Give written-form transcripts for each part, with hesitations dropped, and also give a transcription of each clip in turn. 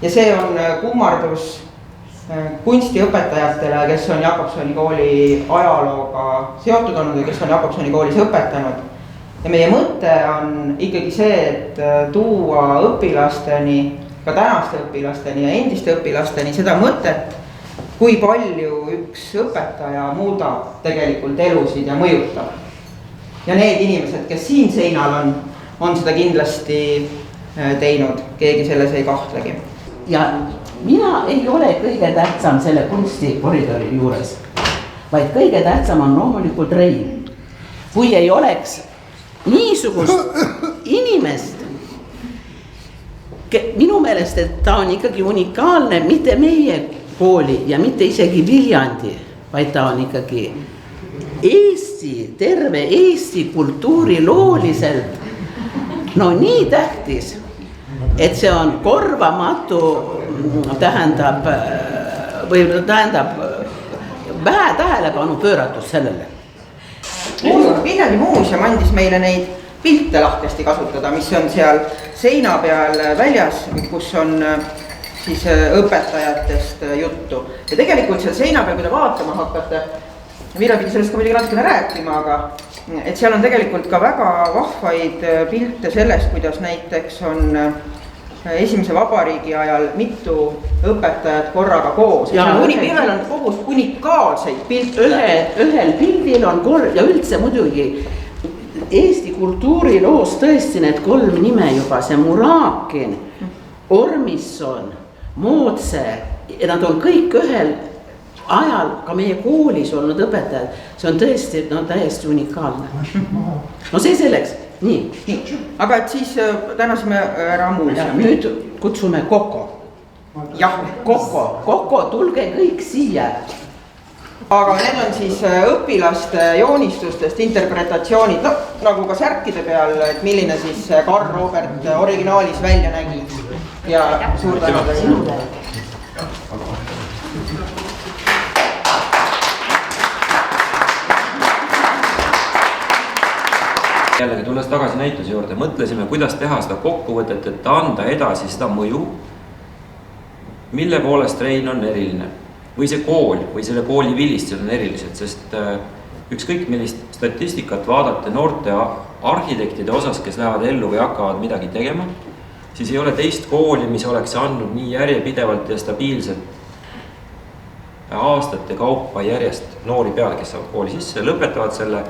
ja see on kummardus kunstiõpetajatele, kes on Jakobsoni kooli ajalooga seotud olnud ja kes on Jakobsoni koolis õpetanud. Ja meie mõte on ikkagi see, et tuua õpilasteni, ka tänaste õpilasteni ja endiste õpilasteni seda mõtet, kui palju üks õpetaja muudab tegelikult elusid ja mõjutab. Ja need inimesed, kes siin seinal on seda kindlasti teinud, keegi selles ei kahtlegi. Ja mina ei ole kõige tähtsam selle kunstikoridori juures, vaid kõige tähtsam on loomulikult Rein. Kui ei oleks niisugust inimest, minu meelest, et ta on ikkagi unikaalne, mitte meie kooli ja mitte isegi Viljandi, vaid ta on ikkagi Eesti, terve Eesti kultuuri looliselt nii tähtis, et see on korvamatu, tähendab vähe tähelepanu pööratus sellele. Viljandi muuseum andis meile neid pilte lahkesti kasutada, mis on seal seina peal väljas, kus on siis õpetajatest juttu. Ja tegelikult seal seina peal, kui te vaatama hakkate, Vilja pidi sellest ka muidugi natukene rääkima, aga et seal on tegelikult ka väga vahvaid pilte sellest, kuidas näiteks on esimese vabariigi ajal mitu õpetajat korraga koos. Ühel on kogus unikaalseid pilte. Ühel pildil on ja üldse muidugi Eesti kultuuriloos tõesti need 3 nime juba, see Murakin, Ormisson, Mootse, ja nad on kõik ühel ajal ka meie koolis olnud õpetajad. See on tõesti täiesti unikaalne. No see selleks. Nii. Aga et siis tänasime ära muuseumi. Nüüd kutsume Koko. Jah, Koko, tulge kõik siia. Aga need on siis õpilaste joonistustest interpretatsioonid, nagu ka särkide peal, et milline siis Karl Robert originaalis välja nägi. Ja suur tänu sinule. Jällegi tulles tagasi näituse juurde, mõtlesime, kuidas teha seda kokkuvõtet, et anda edasi seda mõju, mille poolest Rein on eriline. Või see kool, või selle kooli vilistused on erilised, sest ükskõik millist statistikat vaadata noorte arhitektide osas, kes lähevad ellu või hakkavad midagi tegema, siis ei ole teist kooli, mis oleks andnud nii järjepidevalt ja stabiilselt aastate kaupa järjest noori peale, kes saavad kooli sisse, lõpetavad selle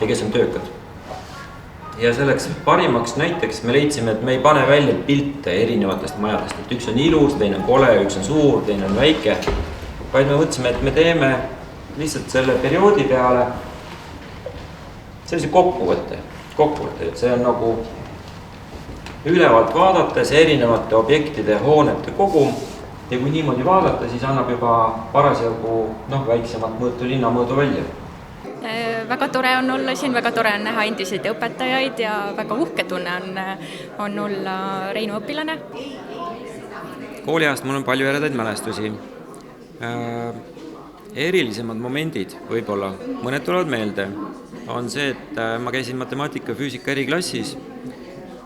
ja kes on töökad. Ja selleks parimaks näiteks me leidsime, et me ei pane välja pilte erinevatest majadest, et üks on ilus, teine on kole, üks on suur, teine on väike, vaid me võtsime, et me teeme lihtsalt selle perioodi peale sellise kokkuvõtte, et see on nagu ülevalt vaadates erinevate objektide hoonete kogum ja kui niimoodi vaadata, siis annab juba parasjagu väiksemat mõõtu linnamõõdu välja. Väga tore on olla siin, väga tore on näha endiseid õpetajaid ja väga uhke tunne on olla Reinu õpilane. Kooliajast mul on palju eredaid mälestusi. Erilisemad momendid võib-olla, mõned tulevad meelde, on see, et ma käisin matemaatika ja füüsika eriklassis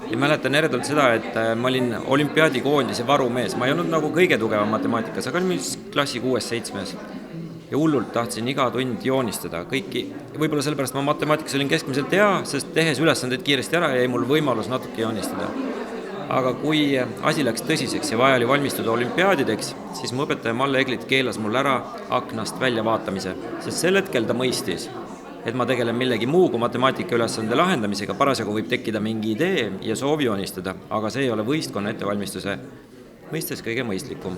ja mäletan eredalt seda, et ma olin olümpiaadikoondise varumees. Ma ei olnud nagu kõige tugevam matemaatikas, aga olin klassi 6-7 ja hullult tahtsin iga tund joonistada kõiki. Võib-olla sellepärast ma matemaatikas olin keskmiselt hea, sest tehes ülesandeid kiiresti ära jäi mul võimalus natuke joonistada. Aga kui asi läks tõsiseks ja vaja oli valmistuda olümpiaadideks, siis mu õpetaja Malle Eglit keelas mul ära aknast välja vaatamise, sest sel hetkel ta mõistis, et ma tegelen millegi muu kui matemaatika ülesande lahendamisega, parasjagu võib tekkida mingi idee ja soov joonistada, aga see ei ole võistkonna ettevalmistuse mõistes kõige mõistlikum.